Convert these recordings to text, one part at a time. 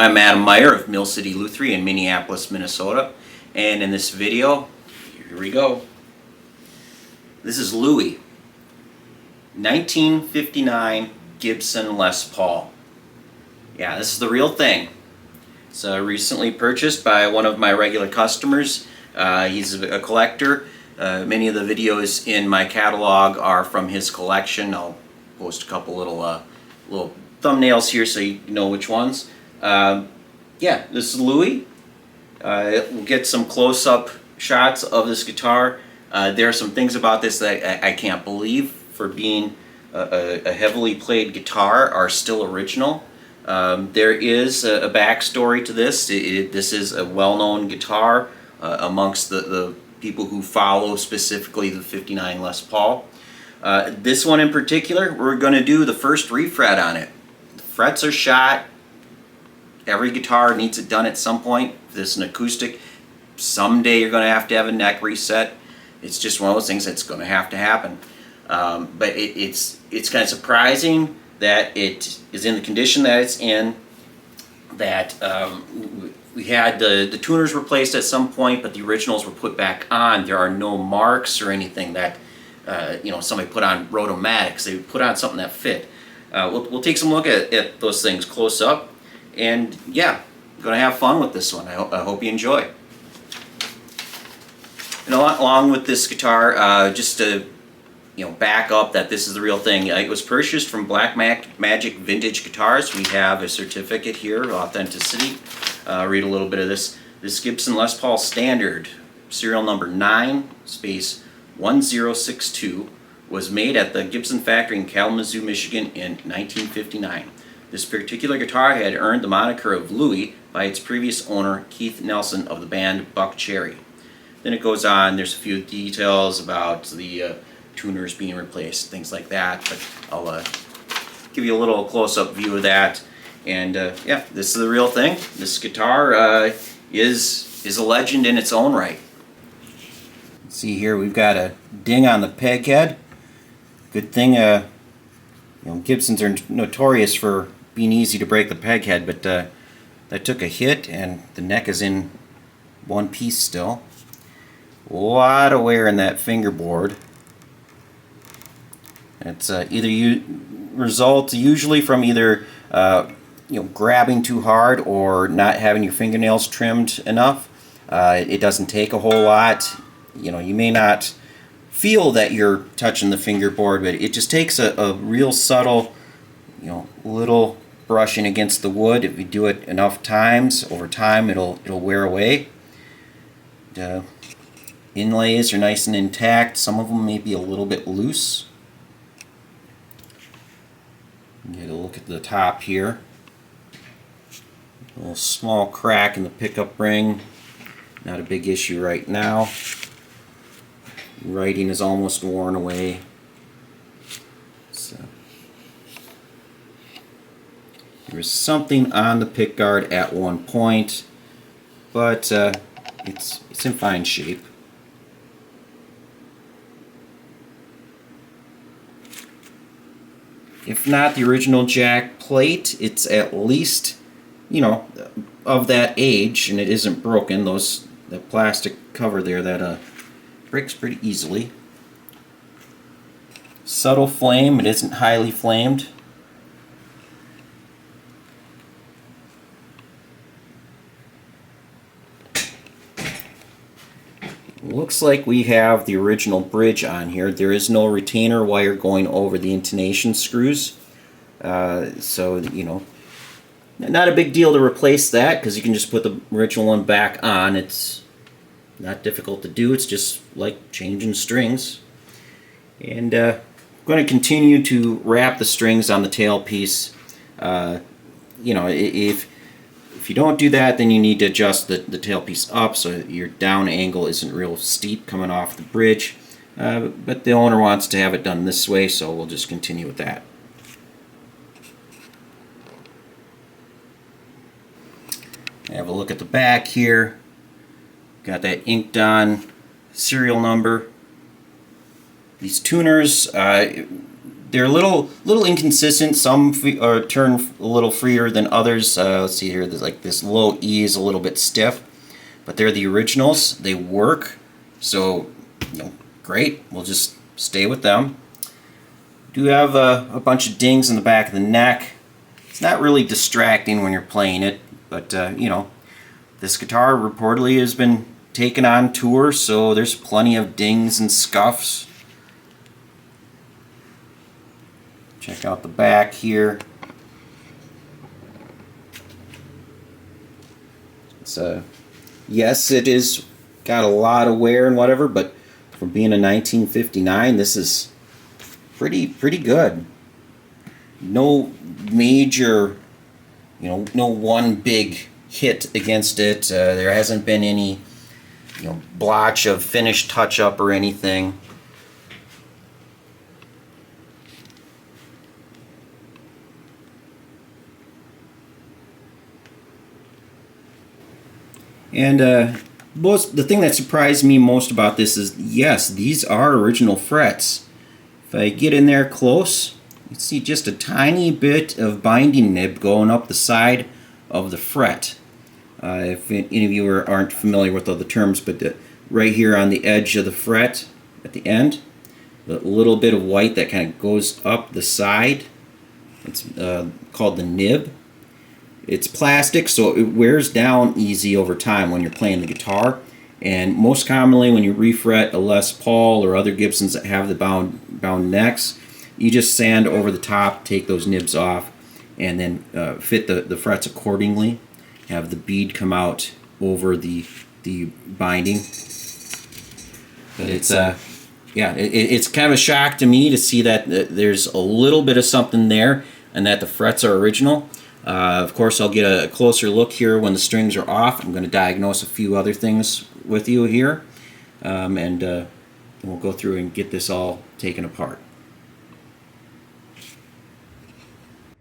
I'm Adam Meyer of Mill City Lutherie in Minneapolis, Minnesota, and in this video, here we go. This is Louie, 1959 Gibson Les Paul. Yeah, this is the real thing. It's recently purchased by one of my regular customers. He's a collector. Many of the videos in my catalog are from his collection. I'll post a couple little thumbnails here so you know which ones. Yeah, this is Louie. We'll get some close-up shots of this guitar. There are some things about this that I can't believe, for being a heavily played guitar, are still original. There is a backstory to this. This is a well-known guitar amongst the people who follow specifically the 59 Les Paul. This one in particular, we're going to do the first refret on it. The frets are shot. Every guitar needs it done at some point. If this is an acoustic, someday you're going to have a neck reset. It's just one of those things that's going to happen. But it's kind of surprising that it is in the condition that it's in. That we had the tuners replaced at some point, but the originals were put back on. There are no marks or anything that somebody put on RØDE. They put on something that fit. We'll take some look at those things close up. And yeah, I'm going to have fun with this one. I hope you enjoy. And along with this guitar, just to back up that this is the real thing. It was purchased from Magick Vintage Guitars. We have a certificate here of authenticity. Read a little bit of this. This Gibson Les Paul Standard, serial number 9-1062, was made at the Gibson factory in Kalamazoo, Michigan in 1959. This particular guitar had earned the moniker of Louie by its previous owner, Keith Nelson of the band Buck Cherry. Then it goes on, there's a few details about the tuners being replaced, things like that, but I'll give you a little close-up view of that. And yeah, this is the real thing. This guitar is a legend in its own right. See here, we've got a ding on the peg head. Good thing, Gibsons are notorious for being easy to break the peg head, but that took a hit, and the neck is in one piece still. A lot of wear in that fingerboard. It's results usually from either grabbing too hard or not having your fingernails trimmed enough. It doesn't take a whole lot. You may not feel that you're touching the fingerboard, but it just takes a real subtle, little brushing against the wood. If you do it enough times, over time it'll wear away. The inlays are nice and intact. Some of them may be a little bit loose. Get a look at the top here. A little small crack in the pickup ring. Not a big issue right now. Writing is almost worn away. So there was something on the pickguard at one point, but it's in fine shape. If not the original jack plate, it's at least, of that age, and it isn't broken. The plastic cover there that breaks pretty easily. Subtle flame, it isn't highly flamed. Looks like we have the original bridge on here. There is no retainer wire going over the intonation screws. So, not a big deal to replace that, because you can just put the original one back on. It's not difficult to do. It's just like changing strings. And I'm going to continue to wrap the strings on the tailpiece. If you don't do that, then you need to adjust the tailpiece up so your down angle isn't real steep coming off the bridge. But the owner wants to have it done this way, so we'll just continue with that. Have a look at the back here. Got that inked on serial number. These tuners, they're a little inconsistent. Some turn a little freer than others. Let's see here. There's like this low E is a little bit stiff, but they're the originals. They work, so great. We'll just stay with them. Do have a bunch of dings in the back of the neck. It's not really distracting when you're playing it, but this guitar reportedly has been taken on tour, so there's plenty of dings and scuffs. Check out the back here. It's yes, it is got a lot of wear and whatever, but for being a 1959, this is pretty good. No major, no one big hit against it. There hasn't been any, blotch of finish touch-up or anything. And the thing that surprised me most about this is, yes, these are original frets. If I get in there close, you see just a tiny bit of binding nib going up the side of the fret. If any of you aren't familiar with all the terms, but right here on the edge of the fret at the end, the little bit of white that kind of goes up the side, it's called the nib. It's plastic, so it wears down easy over time when you're playing the guitar. And most commonly when you refret a Les Paul or other Gibsons that have the bound necks, you just sand over the top, take those nibs off, and then fit the frets accordingly. Have the bead come out over the binding. But it's yeah, it's kind of a shock to me to see that there's a little bit of something there and that the frets are original. Of course, I'll get a closer look here when the strings are off. I'm going to diagnose a few other things with you here, and we'll go through and get this all taken apart.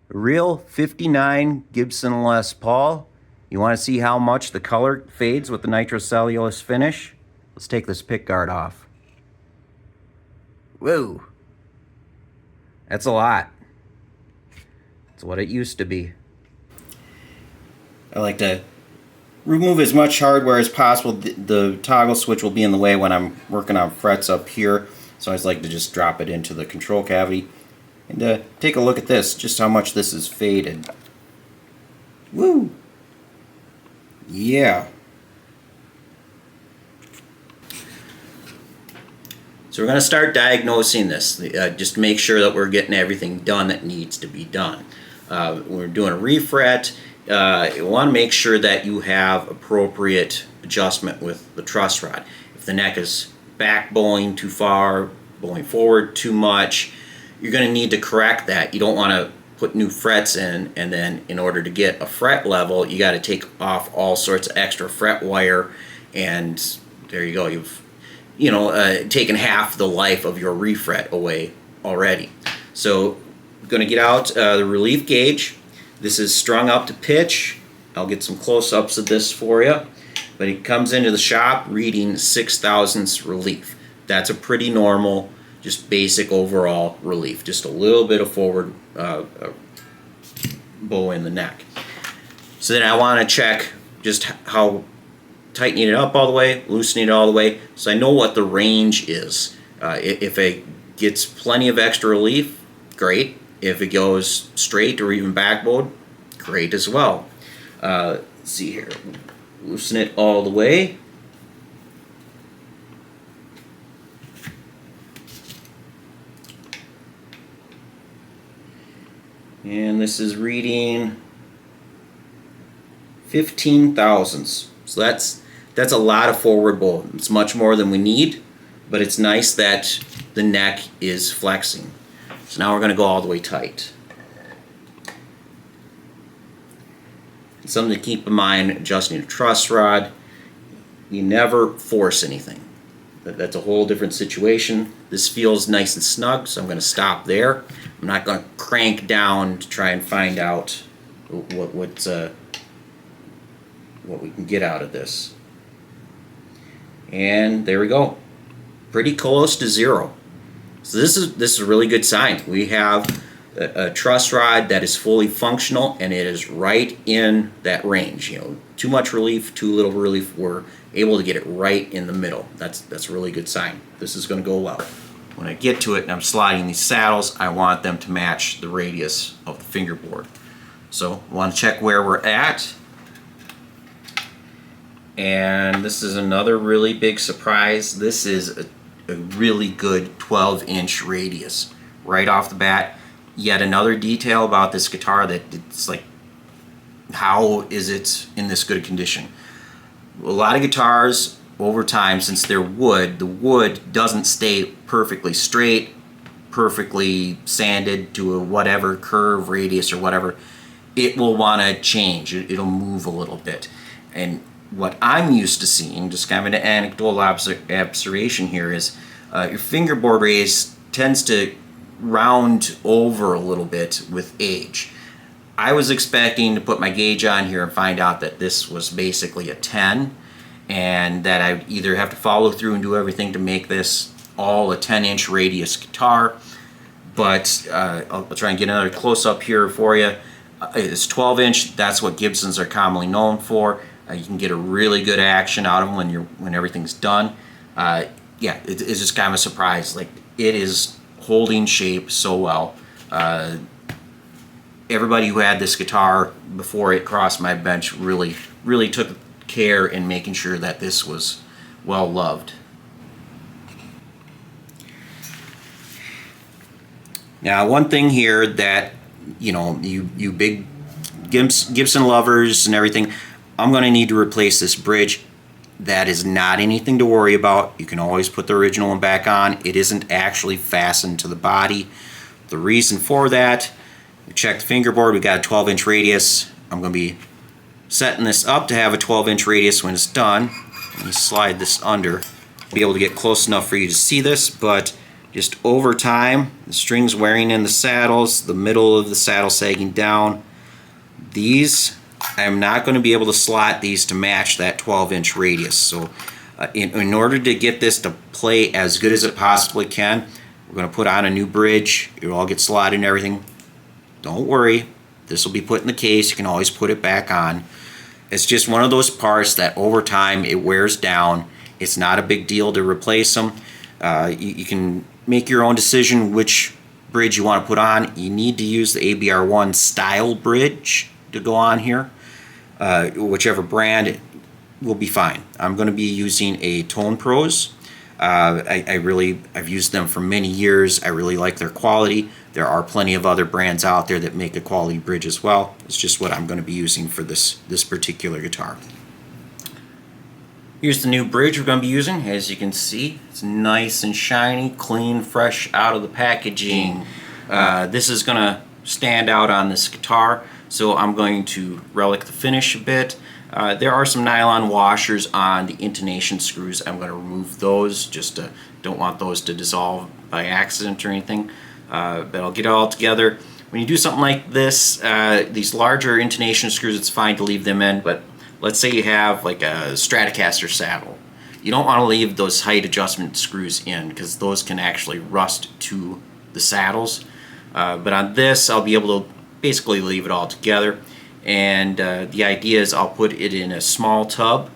Real 59 Gibson Les Paul. You want to see how much the color fades with the nitrocellulose finish? Let's take this pick guard off. Whoa! That's a lot. It's what it used to be. I like to remove as much hardware as possible. The toggle switch will be in the way when I'm working on frets up here, so I just like to just drop it into the control cavity. And take a look at this, just how much this is faded. Woo! Yeah. So we're going to start diagnosing this, just to make sure that we're getting everything done that needs to be done. We're doing a refret. You want to make sure that you have appropriate adjustment with the truss rod. If the neck is back bowing too far, bowing forward too much, you're going to need to correct that. You don't want to put new frets in, and then in order to get a fret level, you got to take off all sorts of extra fret wire, and there you go. You've taken half the life of your refret away already. So I'm going to get out the relief gauge. This is strung up to pitch. I'll get some close-ups of this for you. But it comes into the shop reading 6/1000ths relief. That's a pretty normal, just basic overall relief. Just a little bit of forward bow in the neck. So then I want to check just how tightening it up all the way, loosening it all the way, so I know what the range is. If it gets plenty of extra relief, great. If it goes straight or even backbowed, great as well. Let's see here. Loosen it all the way. And this is reading 15/1000ths. So that's a lot of forward bow. It's much more than we need, but it's nice that the neck is flexing. So now we're going to go all the way tight. Something to keep in mind, adjusting a truss rod, you never force anything. That's a whole different situation. This feels nice and snug, so I'm going to stop there. I'm not going to crank down to try and find out what we can get out of this. And there we go. Pretty close to zero. So this is a really good sign. We have a truss rod that is fully functional, and it is right in that range. You know, too much relief, too little relief. We're able to get it right in the middle. That's a really good sign. This is going to go well. When I get to it and I'm sliding these saddles, I want them to match the radius of the fingerboard. So I want to check where we're at. And this is another really big surprise. This is a really good 12-inch radius right off the bat. Yet another detail about this guitar that it's like, how is it in this good condition? A lot of guitars over time, since they're wood, the wood doesn't stay perfectly straight, perfectly sanded to a whatever curve, radius, or whatever. It will want to change. It'll move a little bit. And what I'm used to seeing, just kind of an anecdotal observation here, is your fingerboard radius tends to round over a little bit with age. I was expecting to put my gauge on here and find out that this was basically a 10, and that I either have to follow through and do everything to make this all a 10-inch radius guitar. But I'll try and get another close-up here for you. It's 12-inch. That's what Gibsons are commonly known for. You can get a really good action out of them when everything's done. Yeah, it's just kind of a surprise. Like, it is holding shape so well. Everybody who had this guitar before it crossed my bench really took care in making sure that this was well loved. Now, one thing here that, you know, you big Gibson lovers and everything, I'm going to need to replace this bridge. That is not anything to worry about. You can always put the original one back on. It isn't actually fastened to the body. The reason for that, we checked the fingerboard, we got a 12-inch radius. I'm going to be setting this up to have a 12-inch radius when it's done. Let me slide this under. I'll be able to get close enough for you to see this, but just over time, the strings wearing in the saddles, the middle of the saddle sagging down, these, I'm not going to be able to slot these to match that 12-inch radius. So in order to get this to play as good as it possibly can, we're going to put on a new bridge. It'll all get slotted and everything. Don't worry, this will be put in the case. You can always put it back on. It's just one of those parts that over time it wears down. It's not a big deal to replace them. You can make your own decision which bridge you want to put on. You need to use the ABR1 style bridge to go on here. Whichever brand will be fine. I'm going to be using a Tone Pros. I've used them for many years. I really like their quality. There are plenty of other brands out there that make a quality bridge as well. It's just what I'm going to be using for this particular guitar. Here's the new bridge we're going to be using. As you can see, it's nice and shiny, clean, fresh out of the packaging. This is going to stand out on this guitar, so I'm going to relic the finish a bit. There are some nylon washers on the intonation screws. I'm going to remove those, just don't want those to dissolve by accident or anything. But I'll get it all together. When you do something like this, these larger intonation screws, it's fine to leave them in, but let's say you have like a Stratocaster saddle. You don't want to leave those height adjustment screws in, because those can actually rust to the saddles. But on this, I'll be able to basically leave it all together. And the idea is I'll put it in a small tub,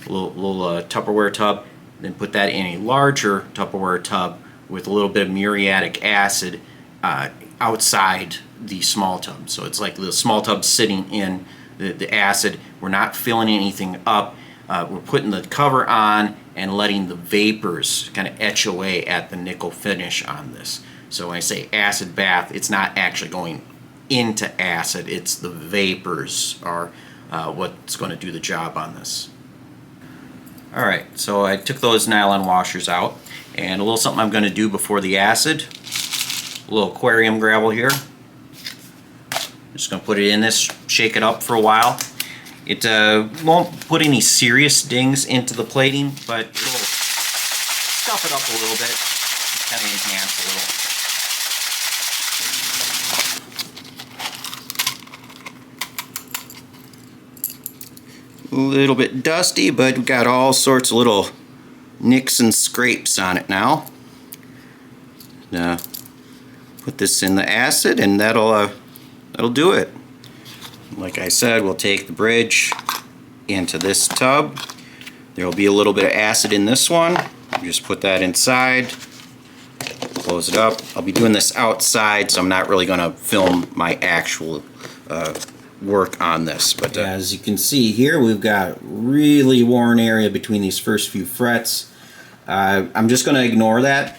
a little Tupperware tub, then put that in a larger Tupperware tub with a little bit of muriatic acid outside the small tub. So it's like the small tub sitting in the acid. We're not filling anything up. We're putting the cover on and letting the vapors kind of etch away at the nickel finish on this. So when I say acid bath, it's not actually going into acid, it's the vapors are what's going to do the job on this. Alright, so I took those nylon washers out, and a little something I'm going to do before the acid. A little aquarium gravel here. Just going to put it in this, shake it up for a while. It won't put any serious dings into the plating, but it'll stuff it up a little bit, kind of enhance a little. A little bit dusty, but we've got all sorts of little nicks and scrapes on it now. put this in the acid, and that'll do it. Like I said, we'll take the bridge into this tub. There will be a little bit of acid in this one. Just put that inside, close it up. I'll be doing this outside, so I'm not really going to film my actual work on this. But as you can see here, we've got really worn area between these first few frets. I'm just going to ignore that.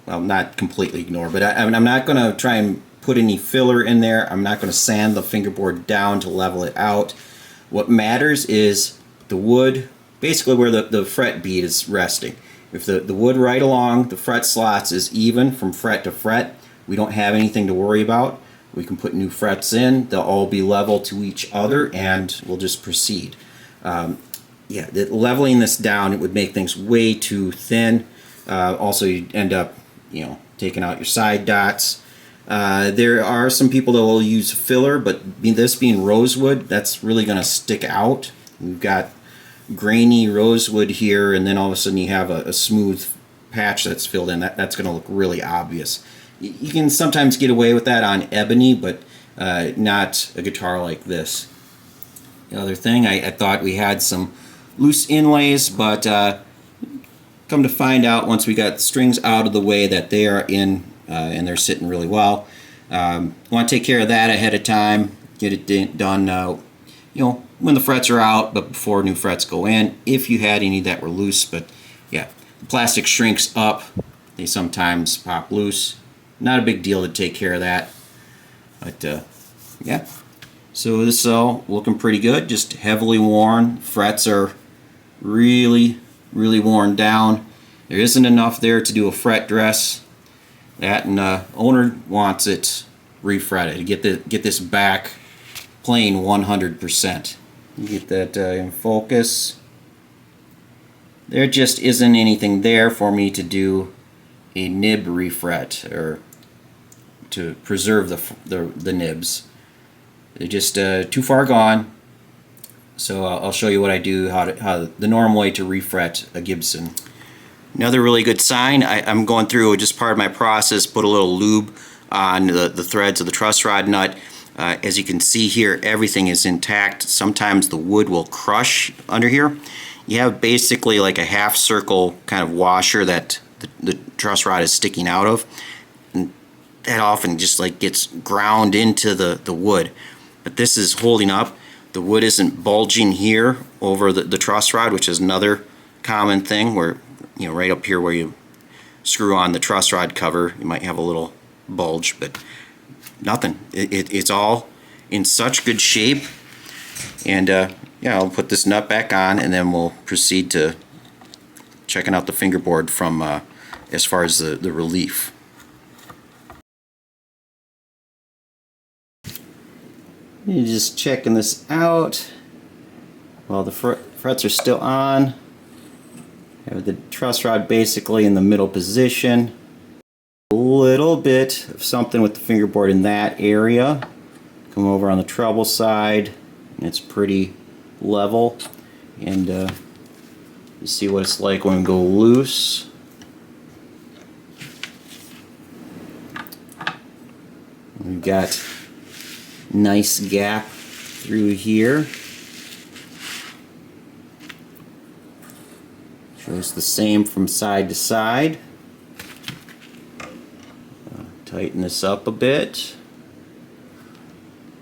Well, not completely ignore, but I'm not going to try and put any filler in there. I'm not going to sand the fingerboard down to level it out. What matters is the wood, basically where the fret bead is resting. If the wood right along the fret slots is even from fret to fret, we don't have anything to worry about. We can put new frets in, they'll all be level to each other, and we'll just proceed. Yeah, leveling this down, it would make things way too thin. Also, you'd end up, taking out your side dots. There are some people that will use filler, but this being rosewood, that's really going to stick out. We've got grainy rosewood here, and then all of a sudden you have a smooth patch that's filled in. That's going to look really obvious. You can sometimes get away with that on ebony, but not a guitar like this. The other thing, I thought we had some loose inlays, but come to find out once we got the strings out of the way that they are in and they're sitting really well. Want to take care of that ahead of time, get it done when the frets are out, but before new frets go in, if you had any that were loose. But yeah, the plastic shrinks up, they sometimes pop loose. Not a big deal to take care of that. But yeah, so this is all looking pretty good, just heavily worn. Frets are really worn down. There isn't enough there to do a fret dress. That, and owner wants it refretted. Get this back playing 100%. You get that in focus. There just isn't anything there for me to do a nib refret or to preserve the nibs. They're just too far gone. So I'll show you what I do, how the normal way to refret a Gibson. Another really good sign, I'm going through just part of my process, put a little lube on the threads of the truss rod nut. As you can see here, everything is intact. Sometimes the wood will crush under here. You have basically like a half circle kind of washer that the truss rod is sticking out of. And that often just like gets ground into the wood. But this is holding up. The wood isn't bulging here over the truss rod, which is another common thing where, right up here where you screw on the truss rod cover, you might have a little bulge, but nothing. It's all in such good shape. And yeah, I'll put this nut back on, and then we'll proceed to checking out the fingerboard from as far as the relief. You're just checking this out. While the frets are still on, I have the truss rod basically in the middle position. A little bit of something with the fingerboard in that area. Come over on the treble side, and it's pretty level. And you see what it's like when we go loose. We've got nice gap through here. Shows the same from side to side. Tighten this up a bit.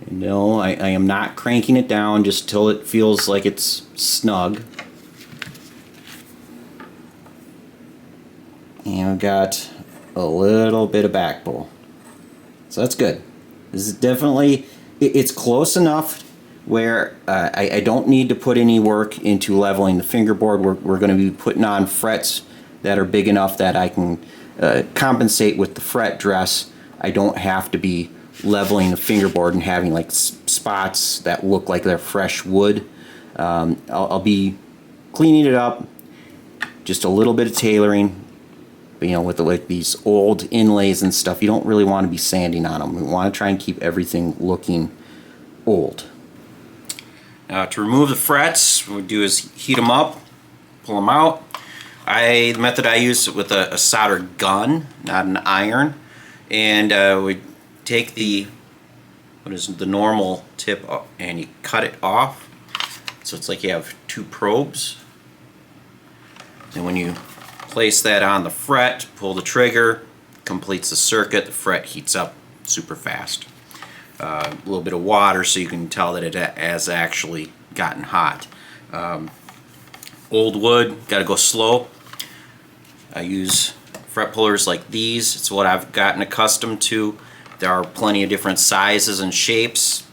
And no, I am not cranking it down just till it feels like it's snug. And I've got a little bit of back pull. So that's good. This is definitely, it's close enough where I don't need to put any work into leveling the fingerboard. We're going to be putting on frets that are big enough that I can compensate with the fret dress. I don't have to be leveling the fingerboard and having like spots that look like they're fresh wood. I'll be cleaning it up, just a little bit of tailoring. With like these old inlays and stuff, you don't really want to be sanding on them. We want to try and keep everything looking old. Now to remove the frets, what we do is heat them up, pull them out. The method I use with a solder gun, not an iron, and we take the normal tip and you cut it off, so it's like you have two probes. And when you place that on the fret, pull the trigger, completes the circuit, the fret heats up super fast. A little bit of water so you can tell that it has actually gotten hot. Old wood, gotta go slow. I use fret pullers like these. It's what I've gotten accustomed to. There are plenty of different sizes and shapes.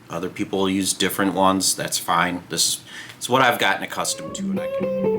Other people use different ones. That's fine. This is what I've gotten accustomed to, and I can.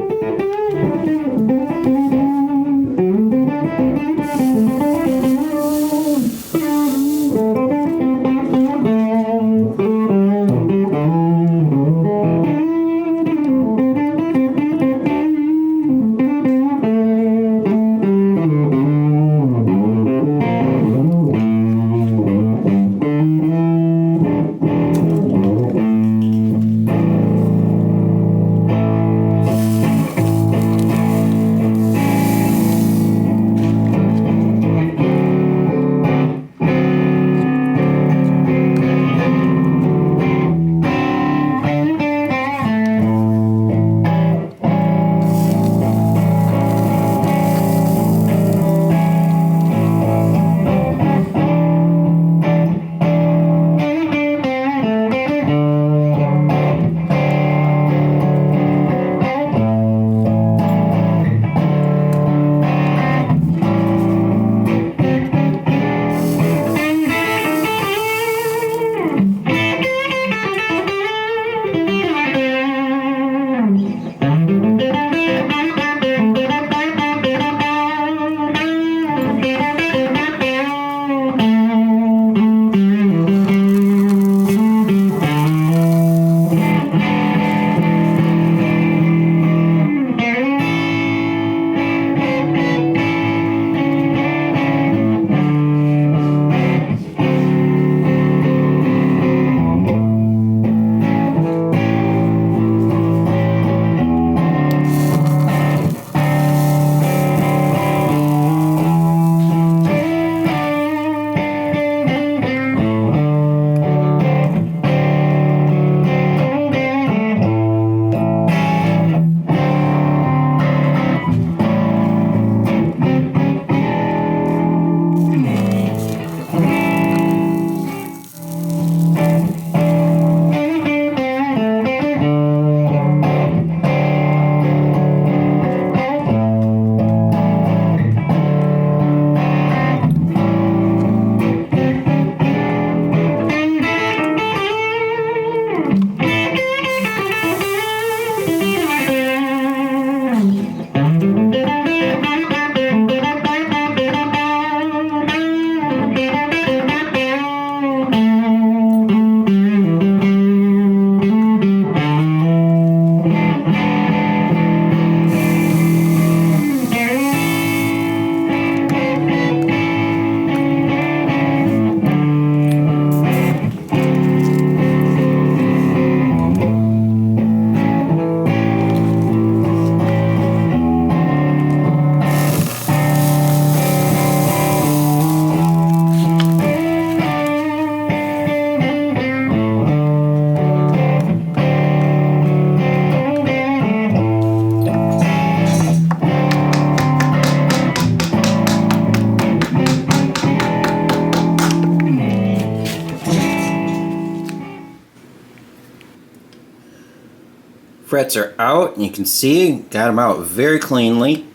Frets are out, and you can see got them out very cleanly.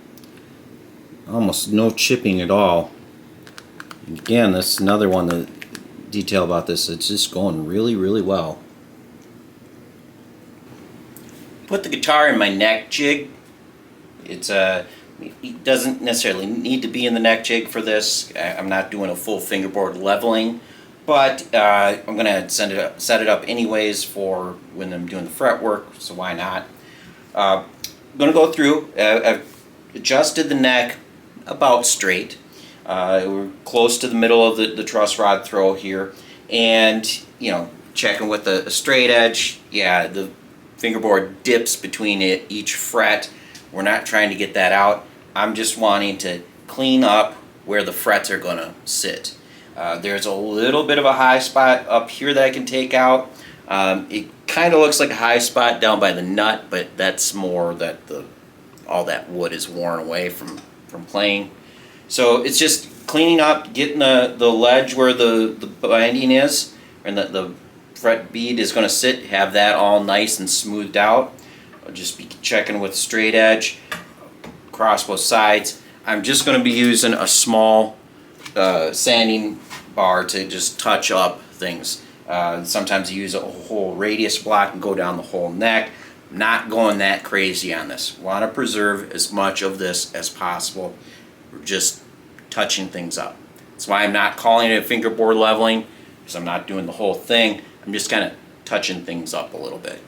Almost no chipping at all. Again, that's another one, the detail about this, it's just going really, really well. Put the guitar in my neck jig. It doesn't necessarily need to be in the neck jig for this. I'm not doing a full fingerboard leveling, but I'm going to set it up anyways for when I'm doing the fret work, so why not? I'm going to go through, I've adjusted the neck about straight. We're close to the middle of the truss rod throw here, and checking with a straight edge. Yeah, the fingerboard dips between each fret We're not trying to get that out. I'm just wanting to clean up where the frets are going to sit. There's a little bit of a high spot up here that I can take out. It kind of looks like a high spot down by the nut, but that's more that all that wood is worn away from playing. So it's just cleaning up, getting the ledge where the binding is, and the fret bead is going to sit, have that all nice and smoothed out. I'll just be checking with straight edge across both sides. I'm just going to be using a small sanding bar to just touch up things. Sometimes you use a whole radius block and go down the whole neck. I'm not going that crazy on this. Want to preserve as much of this as possible. We're just touching things up. That's why I'm not calling it fingerboard leveling, because I'm not doing the whole thing. I'm just kind of touching things up a little bit.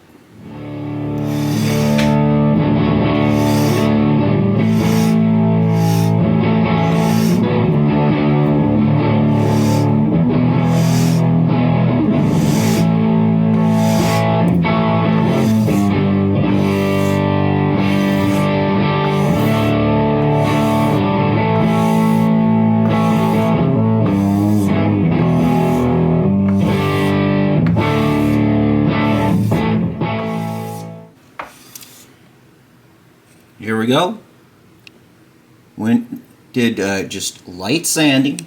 Here we go. Did just light sanding,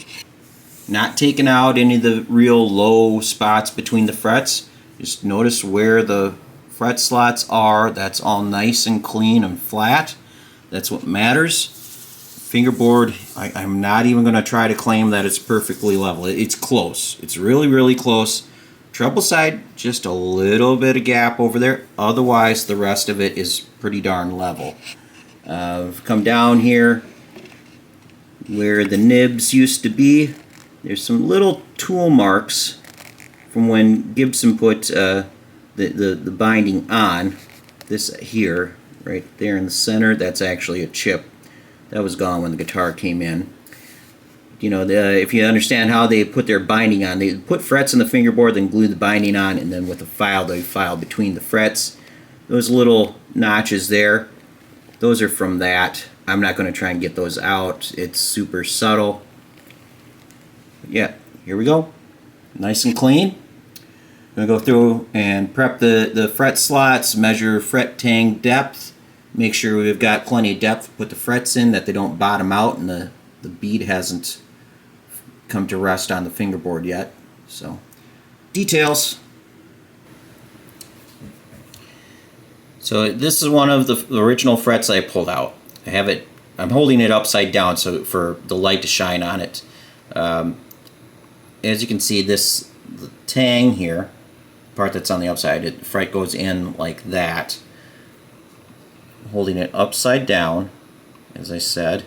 not taking out any of the real low spots between the frets. Just notice where the fret slots are. That's all nice and clean and flat. That's what matters. Fingerboard, I'm not even going to try to claim that it's perfectly level. It's close. It's really, really close. Treble side, just a little bit of gap over there. Otherwise, the rest of it is pretty darn level. Come down here where the nibs used to be. There's some little tool marks from when Gibson put the binding on. This here, right there in the center, that's actually a chip. That was gone when the guitar came in. You know, if you understand how they put their binding on, they put frets in the fingerboard, then glue the binding on, and then with a file, they file between the frets. Those little notches there, those are from that. I'm not going to try and get those out. It's super subtle. Yeah, here we go. Nice and clean. I'm going to go through and prep the fret slots, measure fret tang depth. Make sure we've got plenty of depth to put the frets in, that they don't bottom out and the bead hasn't come to rest on the fingerboard yet. So, details. So this is one of the original frets I pulled out. I have it. I'm holding it upside down so for the light to shine on it. As you can see, the tang here, part that's on the upside, the fret goes in like that. Holding it upside down, as I said.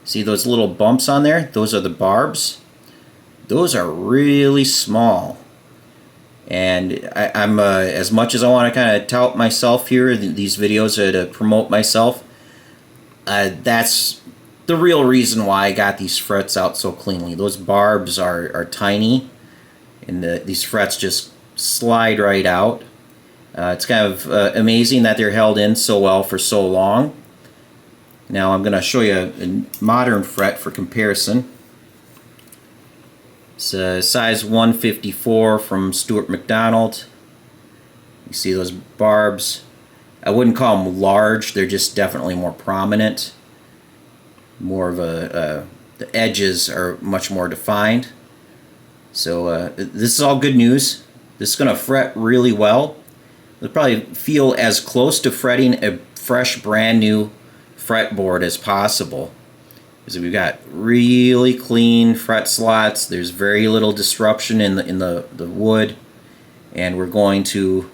See those little bumps on there? Those are the barbs. Those are really small. And I'm as much as I want to kind of tout myself here, these videos are to promote myself. That's the real reason why I got these frets out so cleanly. Those barbs are tiny, and these frets just slide right out. It's kind of amazing that they're held in so well for so long. Now I'm going to show you a modern fret for comparison. It's a size 154 from Stuart McDonald. You see those barbs. I wouldn't call them large, they're just definitely more prominent. More of the edges are much more defined. So this is all good news. This is going to fret really well. It'll probably feel as close to fretting a fresh brand new fretboard as possible. Because we've got really clean fret slots. There's very little disruption in the wood, and we're going to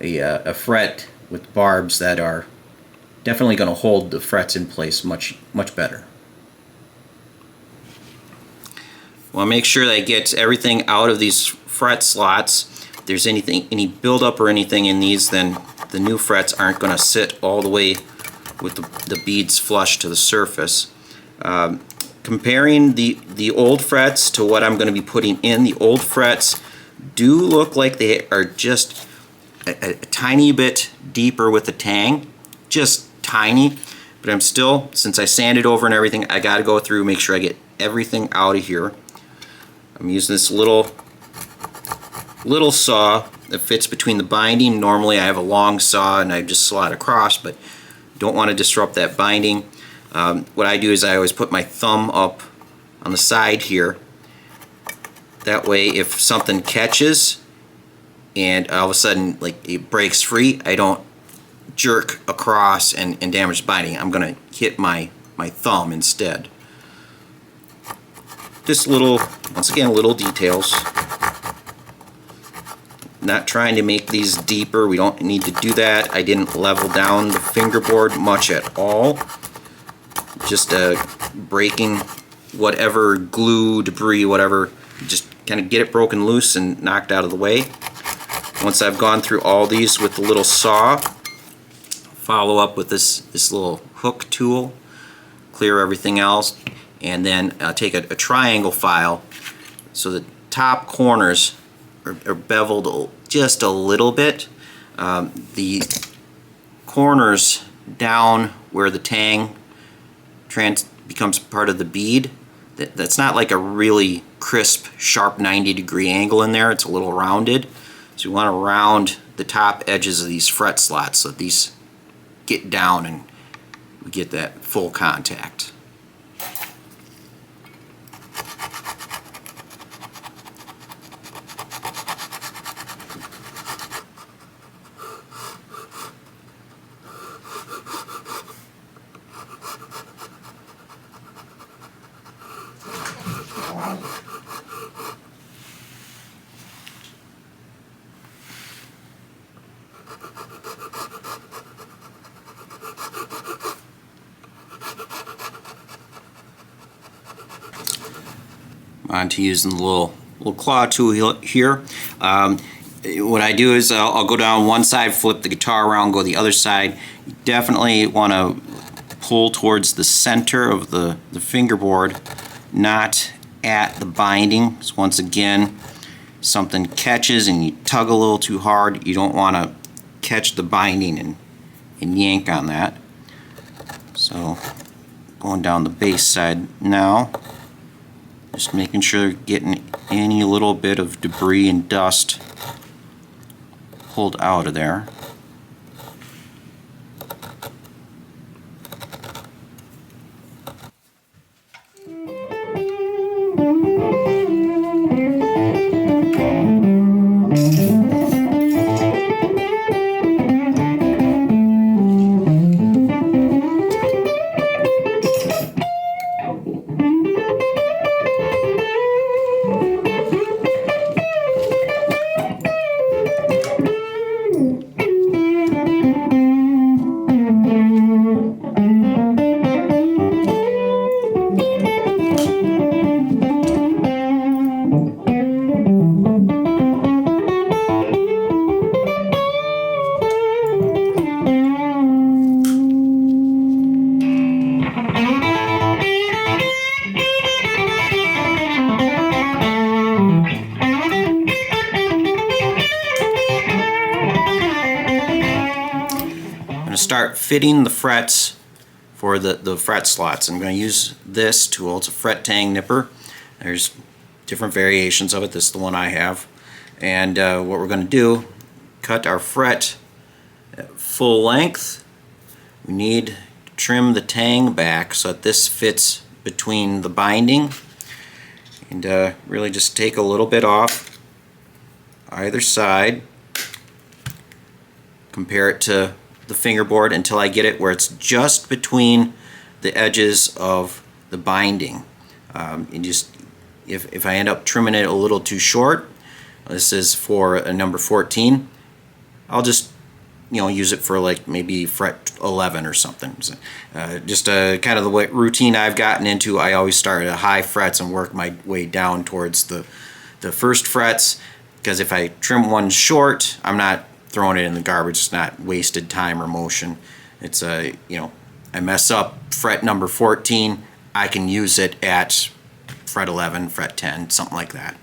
a fret with barbs that are definitely going to hold the frets in place much better. Well, make sure that I get everything out of these fret slots. If there's any buildup or anything in these, then the new frets aren't going to sit all the way with the beads flush to the surface. Comparing the old frets to what I'm going to be putting in, the old frets do look like they are just a tiny bit deeper with the tang, just tiny. But I'm still, since I sanded over and everything, I got to go through, make sure I get everything out of here. I'm using this little saw that fits between the binding. Normally I have a long saw and I just slot across, but don't want to disrupt that binding. What I do is I always put my thumb up on the side here. That way if something catches and all of a sudden like it breaks free, I don't jerk across and damage the binding. I'm going to hit my thumb instead. Just little, once again, little details. Not trying to make these deeper. We don't need to do that. I didn't level down the fingerboard much at all. Just breaking whatever glue, debris, whatever. Just kind of get it broken loose and knocked out of the way. Once I've gone through all these with the little saw, follow up with this little hook tool, clear everything else, and then take a triangle file so the top corners are beveled just a little bit. The corners down where the tang becomes part of the bead, that's not like a really crisp, sharp 90-degree angle in there. It's a little rounded. So you want to round the top edges of these fret slots so that these get down and we get that full contact. On to using the little claw tool here. What I do is I'll go down one side, flip the guitar around, go the other side. You definitely want to pull towards the center of the fingerboard, not at the binding. So once again, something catches and you tug a little too hard, you don't want to catch the binding and yank on that. So going down the bass side now. Just making sure getting any little bit of debris and dust pulled out of there. Start fitting the frets for the fret slots. I'm going to use this tool. It's a fret tang nipper. There's different variations of it. This is the one I have. And what we're going to do, cut our fret at full length. We need to trim the tang back so that this fits between the binding. And really just take a little bit off either side. Compare it to the fingerboard until I get it where it's just between the edges of the binding. And just if I end up trimming it a little too short, this is for a number 14, I'll just use it for like maybe fret 11 or something. So, just kind of the routine I've gotten into. I always start at high frets and work my way down towards the first frets, because if I trim one short, I'm not throwing it in the garbage. It's not wasted time or motion. It's I mess up fret number 14, I can use it at fret 11, fret 10, something like that.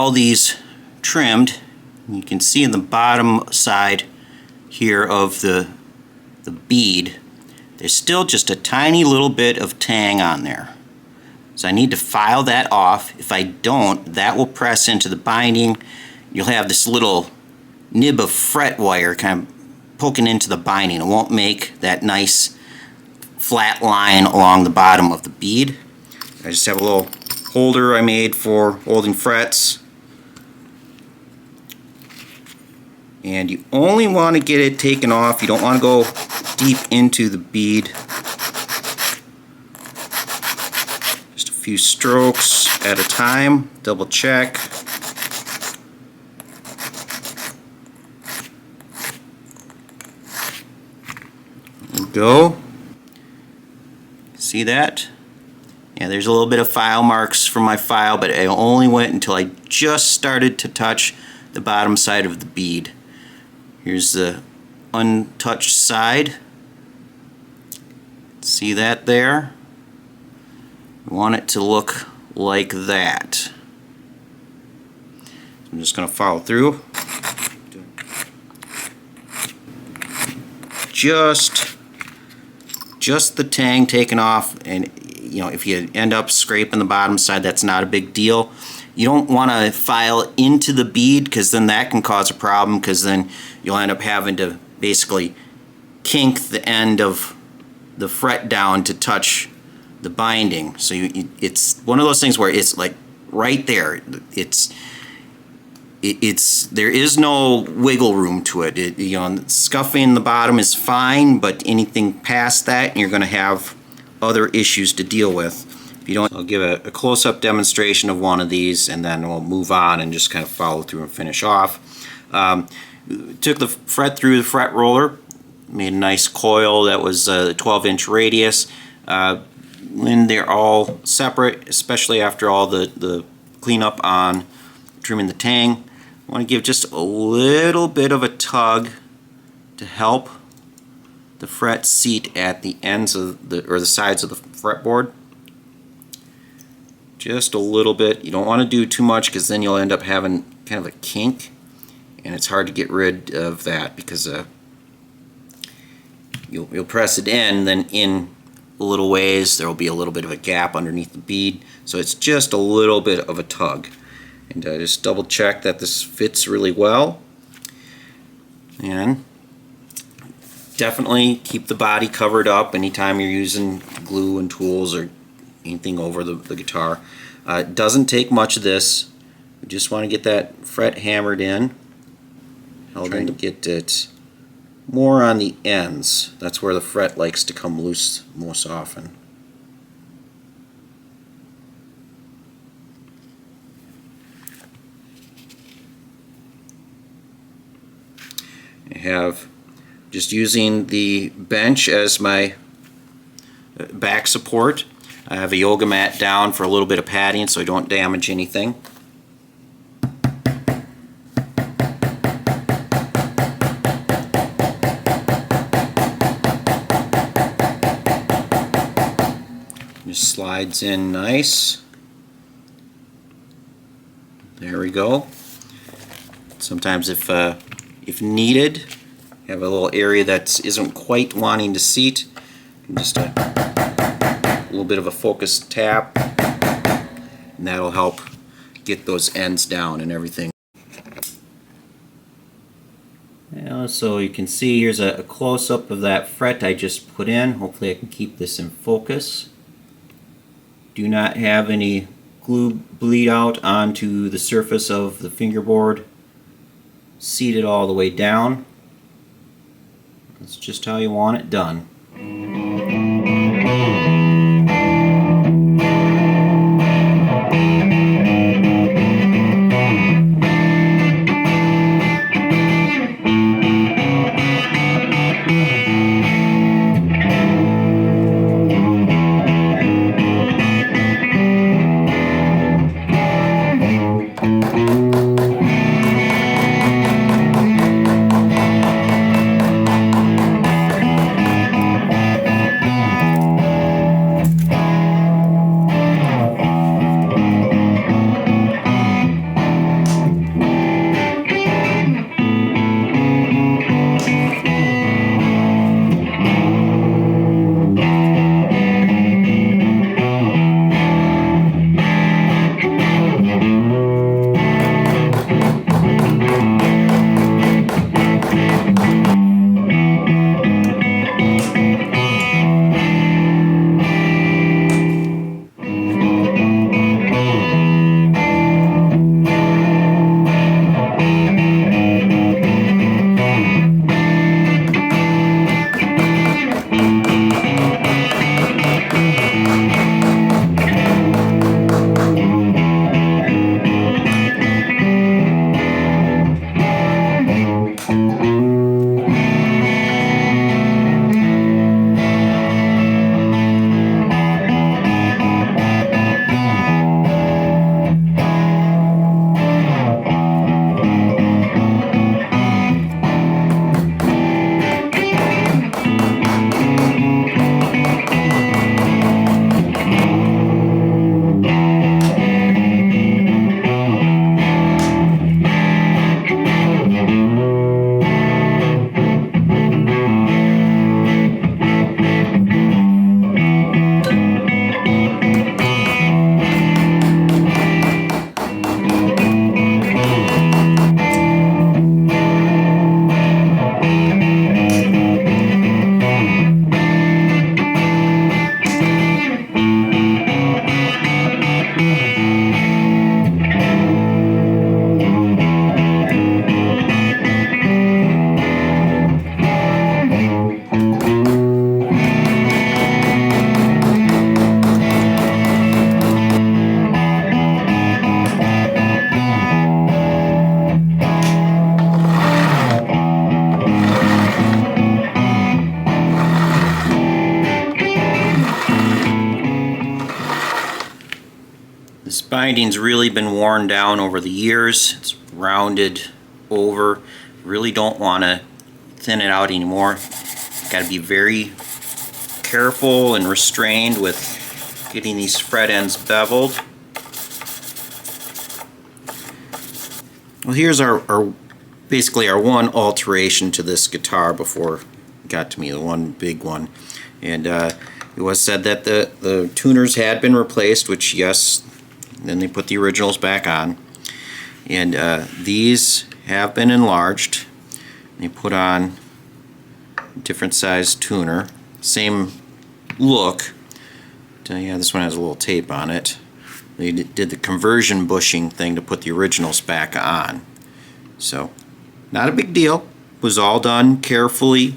all these trimmed, you can see in the bottom side here of the bead, there's still just a tiny little bit of tang on there. So I need to file that off. If I don't, that will press into the binding. You'll have this little nib of fret wire kind of poking into the binding. It won't make that nice flat line along the bottom of the bead. I just have a little holder I made for holding frets. And you only want to get it taken off. You don't want to go deep into the bead. Just a few strokes at a time. Double check. There we go. See that? Yeah, there's a little bit of file marks from my file, but I only went until I just started to touch the bottom side of the bead. Here's the untouched side. See that there? We want it to look like that. I'm just going to follow through. Just the tang taken off, and you know, if you end up scraping the bottom side, that's not a big deal. You don't want to file into the bead, because then that can cause a problem, because then you'll end up having to basically kink the end of the fret down to touch the binding. So it's one of those things where it's like right there. There is no wiggle room to it. You know, scuffing the bottom is fine, but anything past that, you're going to have other issues to deal with. If you don't, I'll give a close-up demonstration of one of these, and then we'll move on and just kind of follow through and finish off. Took the fret through the fret roller, made a nice coil that was a 12-inch radius. When they're all separate, especially after all the cleanup on trimming the tang, I want to give just a little bit of a tug to help the fret seat at the ends of the sides of the fretboard. Just a little bit. You don't want to do too much, because then you'll end up having kind of a kink, and it's hard to get rid of that, because you'll press it in, then in a little ways there will be a little bit of a gap underneath the bead, so it's just a little bit of a tug. And just double check that this fits really well, and definitely keep the body covered up anytime you're using glue and tools or anything over the guitar. It doesn't take much of this. We just want to get that fret hammered in. Trying to get it more on the ends. That's where the fret likes to come loose most often. I have just using the bench as my back support. I have a yoga mat down for a little bit of padding so I don't damage anything. Just slides in nice. There we go. Sometimes if needed, you have a little area that isn't quite wanting to seat, just a little bit of a focused tap, and that'll help get those ends down and everything. So you can see here's a close-up of that fret I just put in. Hopefully I can keep this in focus. Do not have any glue bleed out onto the surface of the fingerboard. Seat it all the way down. That's just how you want it done. binding's really been worn down over the years. It's rounded over. Really don't want to thin it out anymore. Got to be very careful and restrained with getting these fret ends beveled. Well, here's our basically our one alteration to this guitar before it got to me, the one big one. And it was said that the tuners had been replaced, which yes, then they put the originals back on. And these have been enlarged. They put on a different size tuner, same look. Yeah, this one has a little tape on it. They did the conversion bushing thing to put the originals back on. So, not a big deal. It was all done carefully.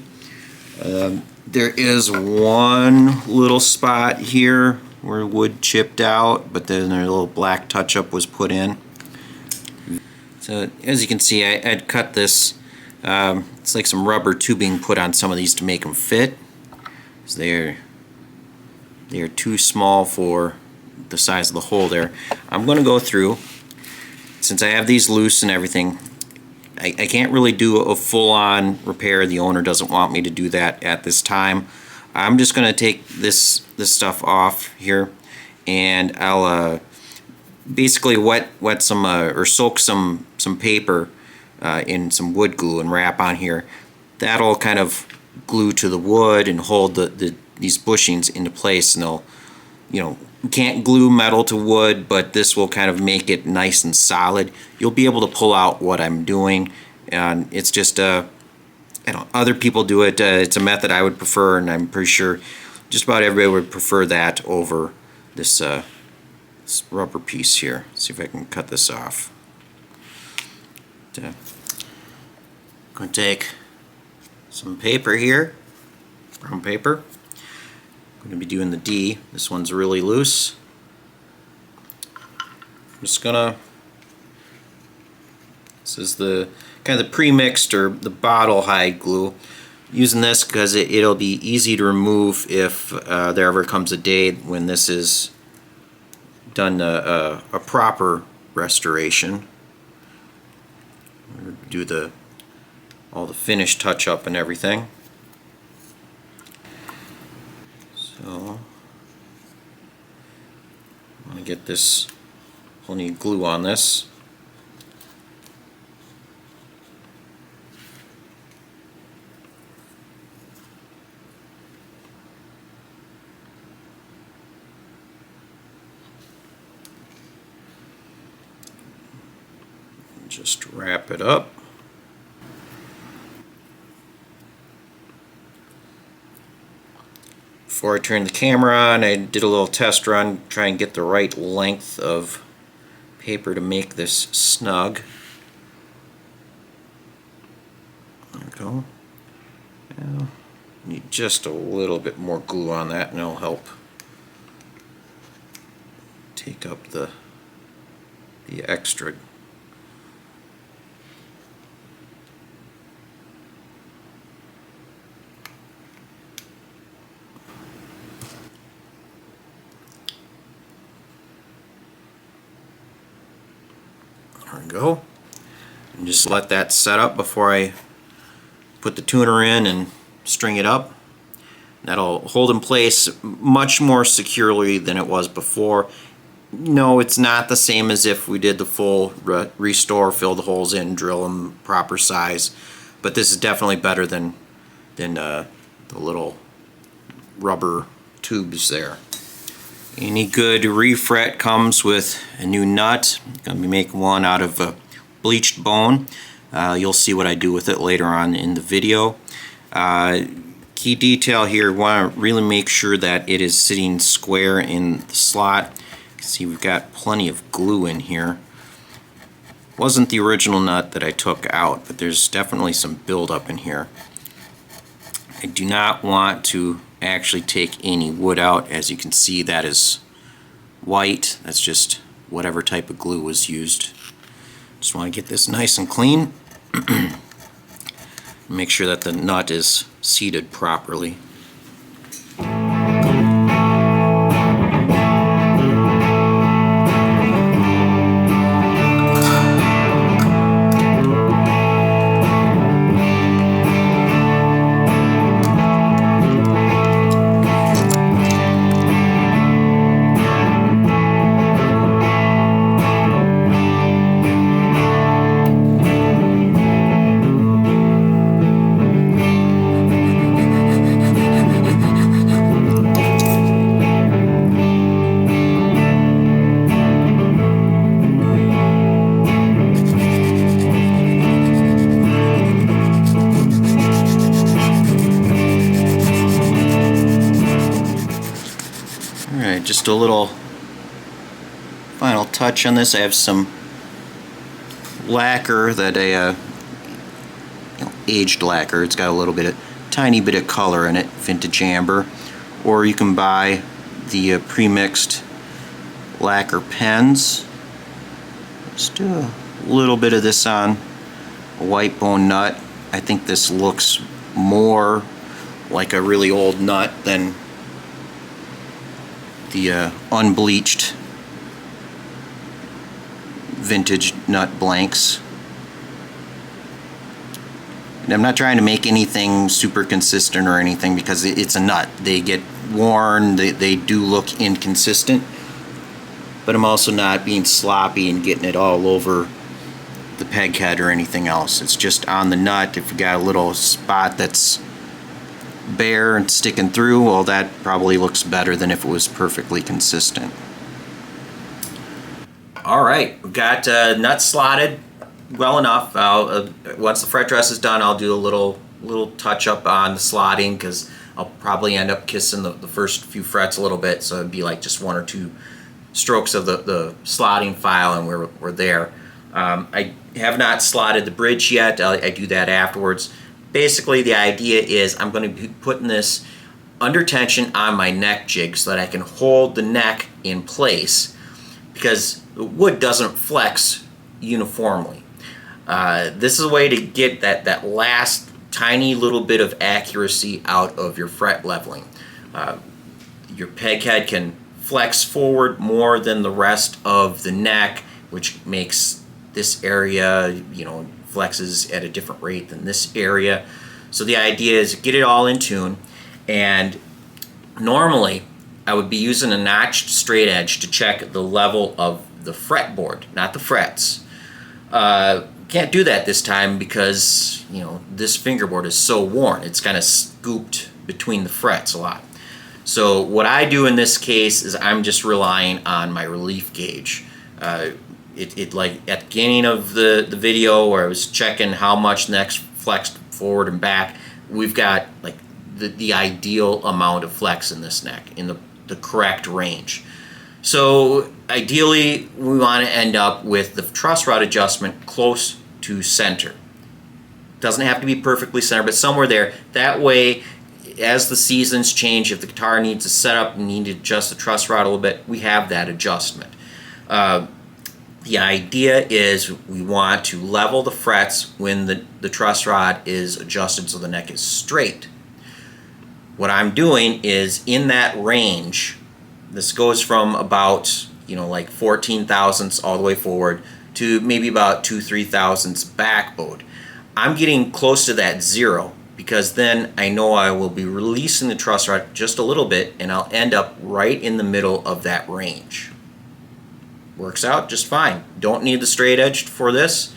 There is one little spot here where wood chipped out, but then a little black touch-up was put in. So, as you can see, I'd cut this. It's like some rubber tubing put on some of these to make them fit. So they are too small for the size of the hole there. I'm going to go through, since I have these loose and everything, I can't really do a full-on repair. The owner doesn't want me to do that at this time. I'm just going to take this stuff off here, and I'll basically wet some or soak some paper in some wood glue and wrap on here. That'll kind of glue to the wood and hold these bushings into place, and they'll, you know, you can't glue metal to wood, but this will kind of make it nice and solid. You'll be able to pull out what I'm doing, and it's just other people do it. It's a method I would prefer, and I'm pretty sure just about everybody would prefer that over this rubber piece here. Let's see if I can cut this off. I'm going to take some paper here, brown paper. I'm going to be doing the D. This one's really loose. I'm just gonna, this is the kind of the pre-mixed or the bottle hide glue. Using this because it'll be easy to remove if there ever comes a day when this is done a proper restoration. Do all the finish touch up and everything. So I'm going to get this, we'll need glue on this. Just wrap it up. Before I turned the camera on, I did a little test run, try and get the right length of paper to make this snug. There we go. Now, need just a little bit more glue on that, and it'll help take up the extra. There we go. And just let that set up before I put the tuner in and string it up. That'll hold in place much more securely than it was before. No, it's not the same as if we did the full restore, fill the holes in, drill them proper size, but this is definitely better than the little rubber tubes there. Any good refret comes with a new nut. I'm going to be making one out of bleached bone. You'll see what I do with it later on in the video. Key detail here, want to really make sure that it is sitting square in the slot. You can see we've got plenty of glue in here. Wasn't the original nut that I took out, but there's definitely some buildup in here. I do not want to actually take any wood out. As you can see, that is white. That's just whatever type of glue was used. Just want to get this nice and clean. Make sure that the nut is seated properly. Alright, just a little final touch on this. I have some lacquer that aged lacquer. It's got a little bit of, tiny bit of color in it, vintage amber. Or you can buy the pre-mixed lacquer pens. Just do a little bit of this on a white bone nut. I think this looks more like a really old nut than the unbleached vintage nut blanks. And I'm not trying to make anything super consistent or anything, because it's a nut. They get worn, they do look inconsistent, but I'm also not being sloppy and getting it all over the peg head or anything else. It's just on the nut. If you got a little spot that's bare and sticking through, well, that probably looks better than if it was perfectly consistent. Alright, we've got nuts slotted well enough. Once the fret dress is done, I'll do a little touch up on the slotting, because I'll probably end up kissing the first few frets a little bit, so it'd be like just 1 or 2 strokes of the slotting file and we're there. I have not slotted the bridge yet. I do that afterwards. Basically, the idea is I'm going to be putting this under tension on my neck jig so that I can hold the neck in place, because the wood doesn't flex uniformly. This is a way to get that last tiny little bit of accuracy out of your fret leveling. Your peg head can flex forward more than the rest of the neck, which makes this area, flexes at a different rate than this area. So the idea is get it all in tune, and normally I would be using a notched straight edge to check the level of the fretboard, not the frets. Can't do that this time because this fingerboard is so worn. It's kind of scooped between the frets a lot. So what I do in this case is I'm just relying on my relief gauge. Like at the beginning of the video where I was checking how much neck's flexed forward and back, we've got like the ideal amount of flex in this neck, in the correct range. So ideally we want to end up with the truss rod adjustment close to center. Doesn't have to be perfectly center, but somewhere there. That way, as the seasons change, if the guitar needs a setup and need to adjust the truss rod a little bit, we have that adjustment. The idea is we want to level the frets when the truss rod is adjusted so the neck is straight. What I'm doing is in that range, this goes from about like 14 thousandths all the way forward to maybe about 2-3 thousandths backbowed. I'm getting close to that 0, because then I know I will be releasing the truss rod just a little bit and I'll end up right in the middle of that range. Works out just fine. Don't need the straight edge for this.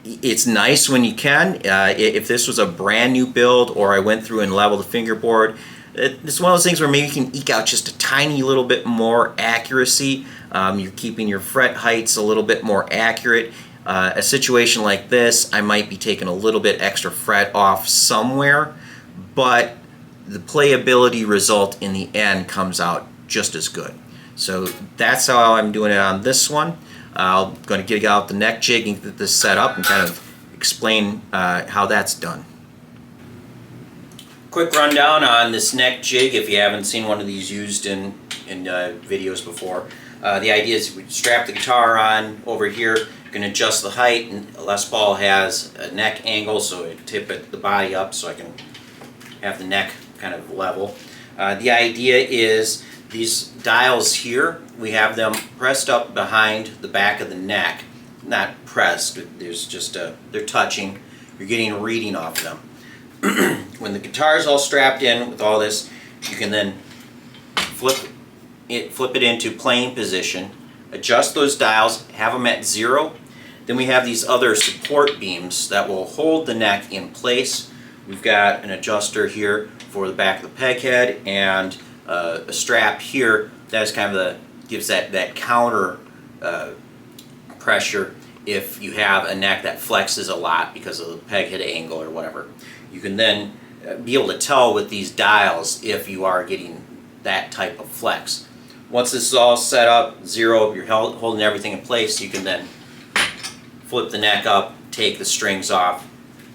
It's nice when you can. If this was a brand new build or I went through and leveled the fingerboard, it's one of those things where maybe you can eke out just a tiny little bit more accuracy. You're keeping your fret heights a little bit more accurate. A situation like this, I might be taking a little bit extra fret off somewhere, but the playability result in the end comes out just as good. So that's how I'm doing it on this one. I'm going to get out the neck jig and get this set up and kind of explain how that's done. Quick rundown on this neck jig if you haven't seen one of these used in videos before. The idea is we strap the guitar on over here. You can adjust the height, and Les Paul has a neck angle, so I tip the body up so I can have the neck kind of level. The idea is these dials here, we have them pressed up behind the back of the neck. Not pressed, there's just they're touching. You're getting a reading off them. When the guitar is all strapped in with all this, you can then flip it into playing position, adjust those dials, have them at 0. Then we have these other support beams that will hold the neck in place. We've got an adjuster here for the back of the peg head and a strap here that is kind of gives that counter pressure if you have a neck that flexes a lot because of the peg head angle or whatever. You can then be able to tell with these dials if you are getting that type of flex. Once this is all set up, zero, you're holding everything in place, you can then flip the neck up, take the strings off.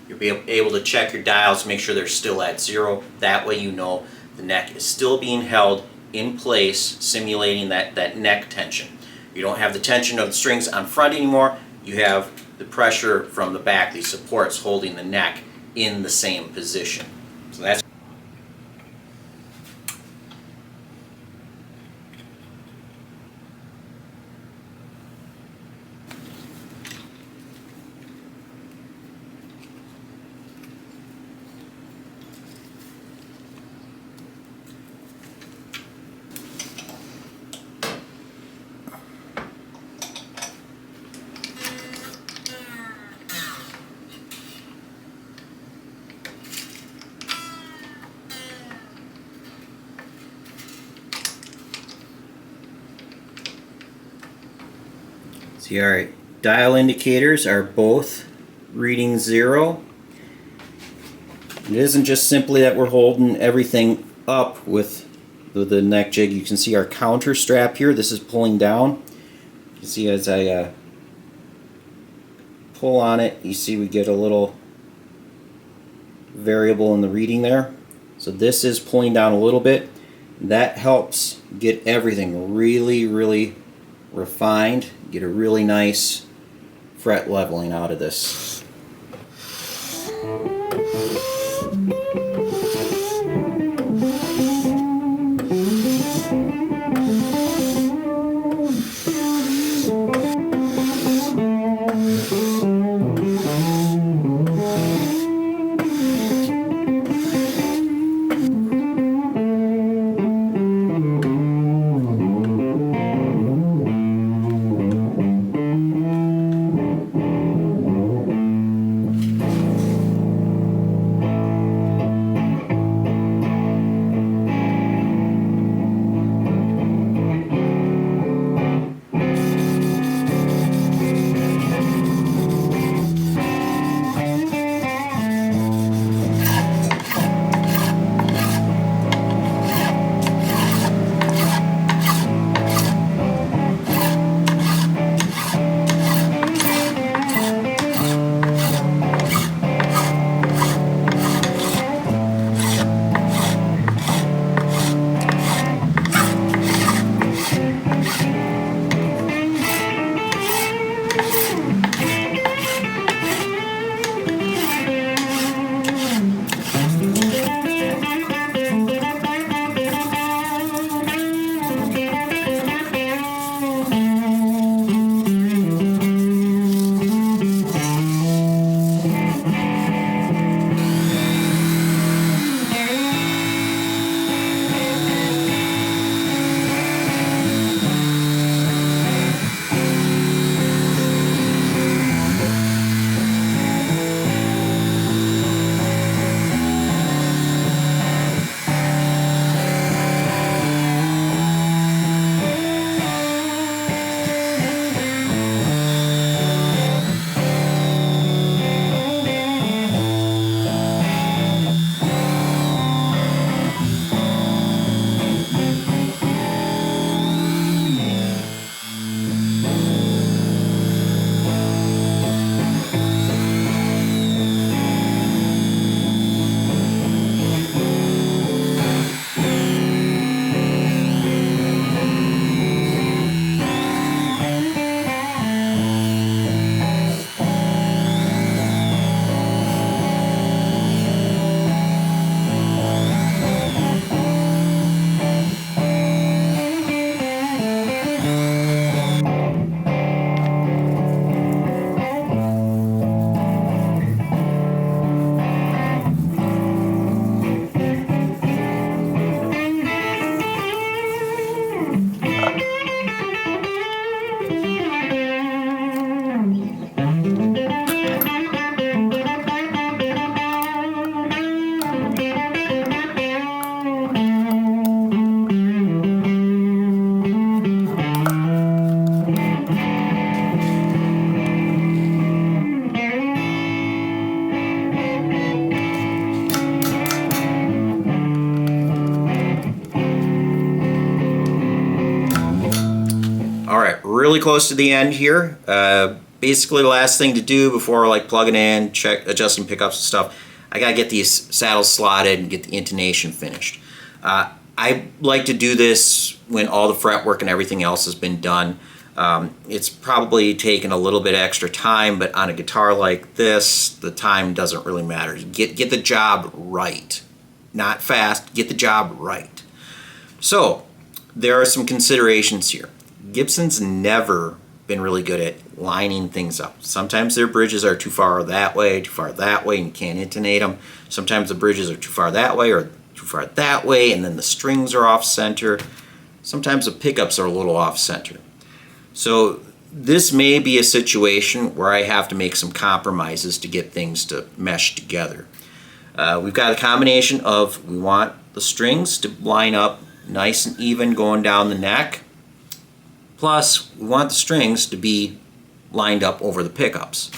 You'll be able to check your dials, make sure they're still at zero. That way you know the neck is still being held in place, simulating that neck tension. You don't have the tension of the strings on front anymore. You have the pressure from the back, these supports holding the neck in the same position. So that's see, our dial indicators are both reading zero. It isn't just simply that we're holding everything up with the neck jig. You can see our counter strap here. This is pulling down. You can see as I pull on it, you see we get a little variable in the reading there. So this is pulling down a little bit. That helps get everything really refined, get a really nice fret leveling out of this. really close to the end here. Basically the last thing to do before like plugging in, adjusting pickups and stuff, I gotta get these saddles slotted and get the intonation finished. I like to do this when all the fret work and everything else has been done. It's probably taken a little bit extra time, but on a guitar like this, the time doesn't really matter. Get the job right. Not fast, get the job right. So, there are some considerations here. Gibson's never been really good at lining things up. Sometimes their bridges are too far that way, and you can't intonate them. Sometimes the bridges are too far that way or too far that way, and then the strings are off center. Sometimes the pickups are a little off center. So this may be a situation where I have to make some compromises to get things to mesh together. We've got a combination of, we want the strings to line up nice and even going down the neck, plus we want the strings to be lined up over the pickups.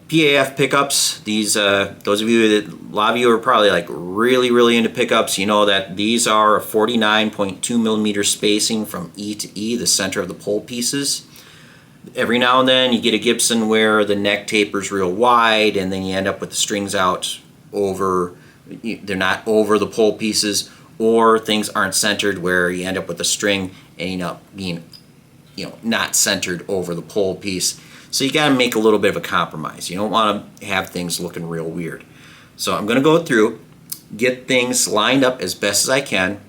PAF pickups, these those of you that, a lot of you are probably like really into pickups, you know that these are a 49.2 millimeter spacing from E to E, the center of the pole pieces. Every now and then you get a Gibson where the neck tapers real wide and then you end up with the strings out over, they're not over the pole pieces, or things aren't centered where you end up with a string ending up being, you know, not centered over the pole piece. So you got to make a little bit of a compromise. You don't want to have things looking real weird. So I'm going to go through, get things lined up as best as I can.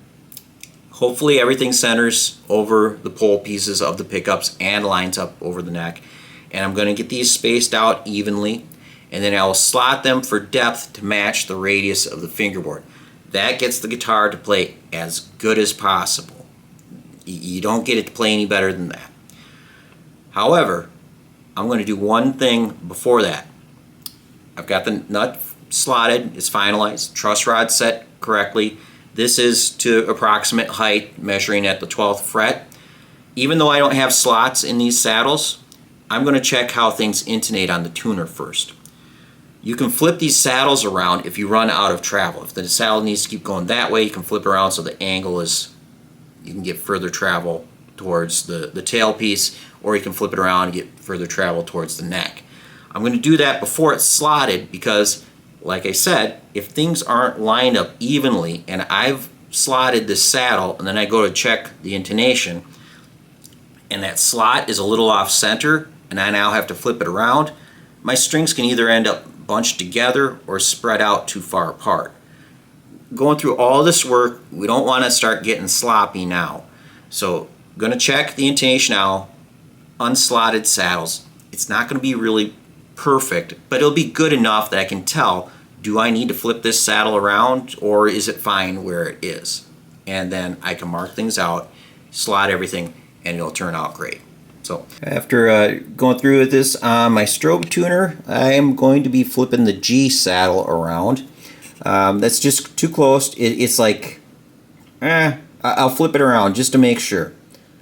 Hopefully everything centers over the pole pieces of the pickups and lines up over the neck. And I'm going to get these spaced out evenly, and then I'll slot them for depth to match the radius of the fingerboard. That gets the guitar to play as good as possible. You don't get it to play any better than that. However, I'm going to do one thing before that. I've got the nut slotted, it's finalized, truss rod set correctly. This is to approximate height, measuring at the 12th fret. Even though I don't have slots in these saddles, I'm going to check how things intonate on the tuner first. You can flip these saddles around if you run out of travel. If the saddle needs to keep going that way, you can flip it around so the angle is, you can get further travel towards the tail piece, or you can flip it around and get further travel towards the neck. I'm going to do that before it's slotted because, like I said, if things aren't lined up evenly and I've slotted this saddle and then I go to check the intonation and that slot is a little off center and I now have to flip it around, my strings can either end up bunched together or spread out too far apart. Going through all this work, we don't want to start getting sloppy now. So I'm going to check the intonation now, unslotted saddles. It's not going to be really perfect, but it'll be good enough that I can tell, do I need to flip this saddle around or is it fine where it is? And then I can mark things out, slot everything, and it'll turn out great. So after going through with this on my strobe tuner, I am going to be flipping the G saddle around. That's just too close. It's like, I'll flip it around just to make sure.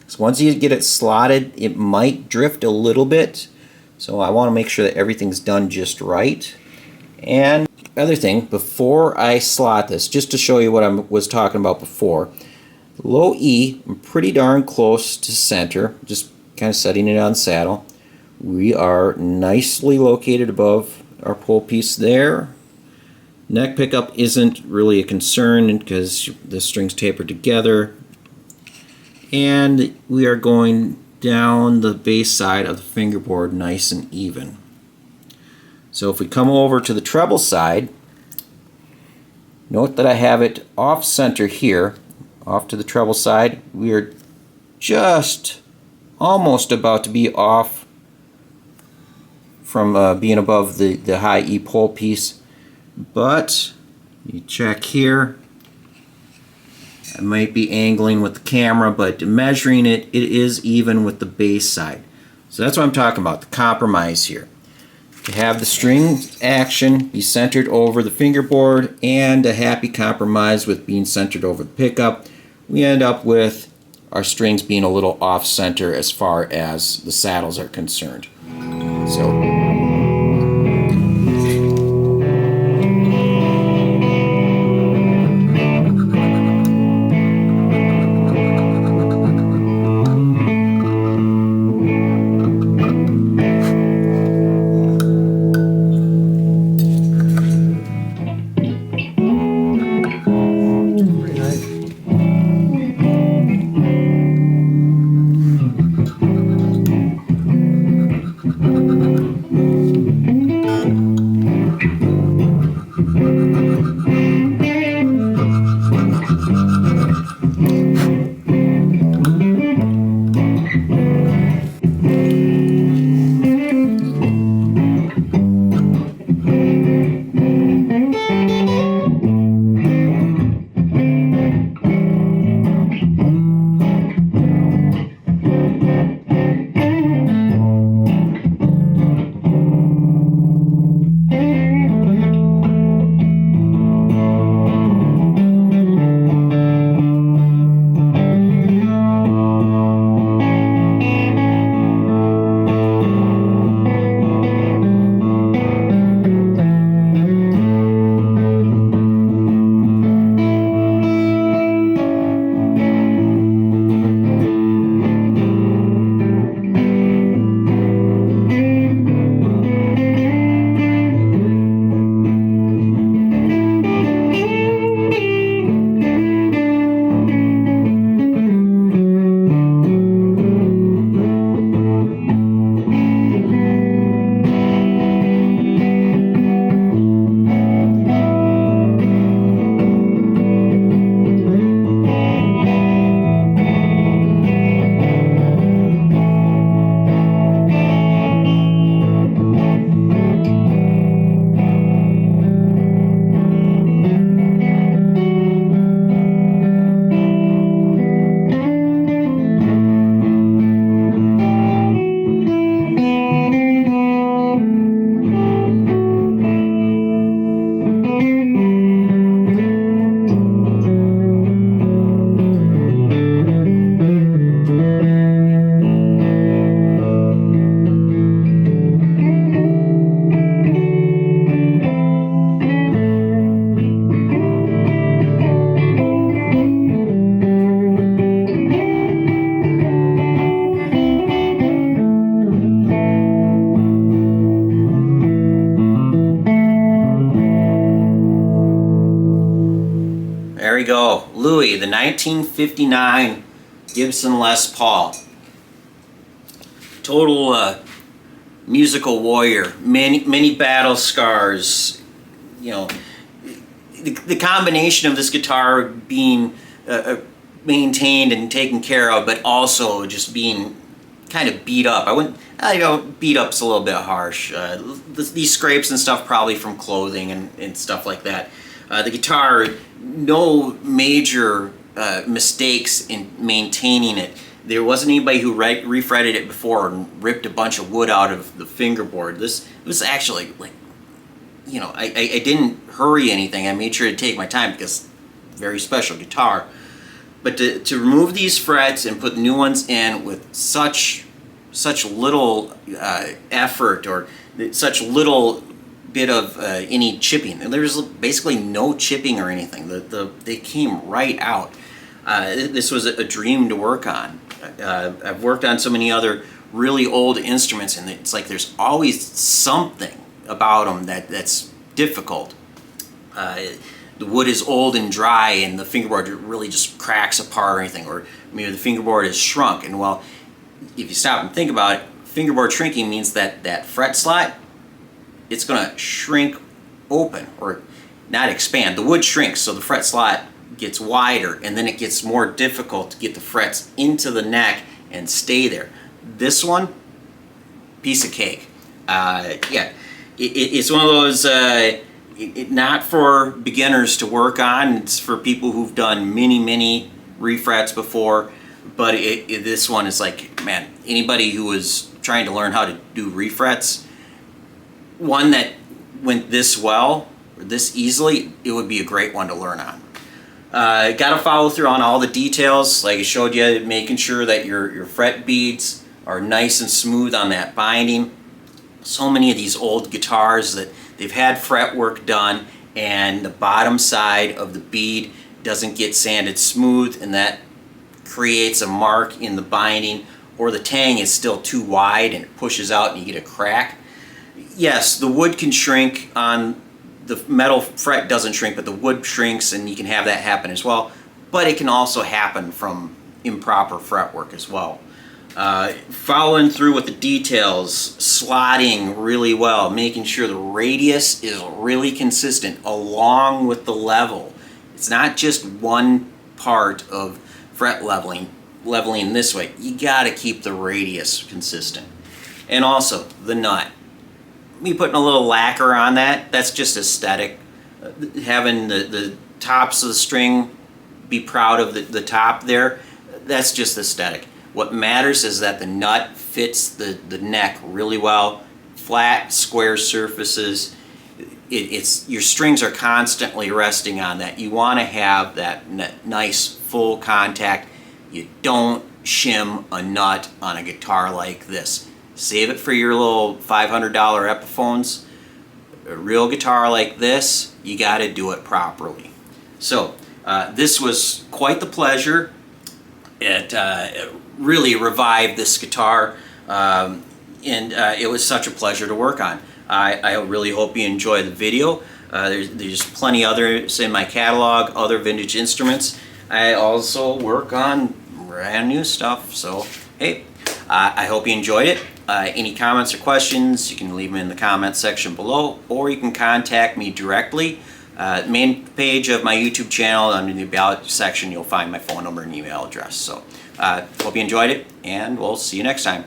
So once you get it slotted, it might drift a little bit. So I want to make sure that everything's done just right. And other thing, before I slot this, just to show you what I was talking about before, low E, I'm pretty darn close to center, just kind of setting it on saddle. We are nicely located above our pole piece there. Neck pickup isn't really a concern because the strings taper together. And we are going down the bass side of the fingerboard nice and even. So if we come over to the treble side, note that I have it off center here, off to the treble side. We are just almost about to be off from being above the high E pole piece, but you check here. I might be angling with the camera, but measuring it, it is even with the bass side. So that's what I'm talking about, the compromise here. To have the string action be centered over the fingerboard and a happy compromise with being centered over the pickup, we end up with our strings being a little off center as far as the saddles are concerned. So Louie, the 1959 Gibson Les Paul. Total musical warrior. Many battle scars. You know, the combination of this guitar being maintained and taken care of, but also just being kind of beat up. Beat up's a little bit harsh. These scrapes and stuff probably from clothing and stuff like that. The guitar, no major mistakes in maintaining it. There wasn't anybody who refretted it before and ripped a bunch of wood out of the fingerboard. This was actually, like, you know, I didn't hurry anything. I made sure to take my time because very special guitar. But to remove these frets and put new ones in with such little effort, or such little bit of any chipping, and there's basically no chipping or anything. They came right out. This was a dream to work on. I've worked on so many other really old instruments, and it's like there's always something about them that's difficult. The wood is old and dry, and the fingerboard really just cracks apart or anything, or maybe the fingerboard is shrunk. And well, if you stop and think about it, fingerboard shrinking means that fret slot, it's going to shrink open, or not expand. The wood shrinks, so the fret slot gets wider, and then it gets more difficult to get the frets into the neck and stay there. This one, piece of cake. Yeah, it's one of those not for beginners to work on. It's for people who've done many refrets before. But this one is like, man, anybody who was trying to learn how to do refrets, one that went this well, or this easily, it would be a great one to learn on. Got to follow through on all the details, like I showed you, making sure that your fret beads are nice and smooth on that binding. So many of these old guitars that they've had fret work done, and the bottom side of the bead doesn't get sanded smooth, and that creates a mark in the binding, or the tang is still too wide and it pushes out and you get a crack. Yes, the wood can shrink on the metal fret, doesn't shrink, but the wood shrinks, and you can have that happen as well. But it can also happen from improper fret work as well. Following through with the details, slotting really well, making sure the radius is really consistent along with the level. It's not just one part of fret leveling this way. You gotta keep the radius consistent. And also the nut. Me putting a little lacquer on that's just aesthetic. Having the tops of the string be proud of the top there, that's just aesthetic. What matters is that the nut fits the neck really well. Flat, square surfaces. Your strings are constantly resting on that. You want to have that nice full contact. You don't shim a nut on a guitar like this. Save it for your little $500 Epiphones. A real guitar like this, you got to do it properly. So this was quite the pleasure. It really revived this guitar, and it was such a pleasure to work on. I really hope you enjoy the video. There's plenty others in my catalog, other vintage instruments. I also work on brand new stuff, so hey, I hope you enjoyed it. Any comments or questions, you can leave them in the comments section below, or you can contact me directly. Main page of my YouTube channel, under the About section, you'll find my phone number and email address. So hope you enjoyed it, and we'll see you next time.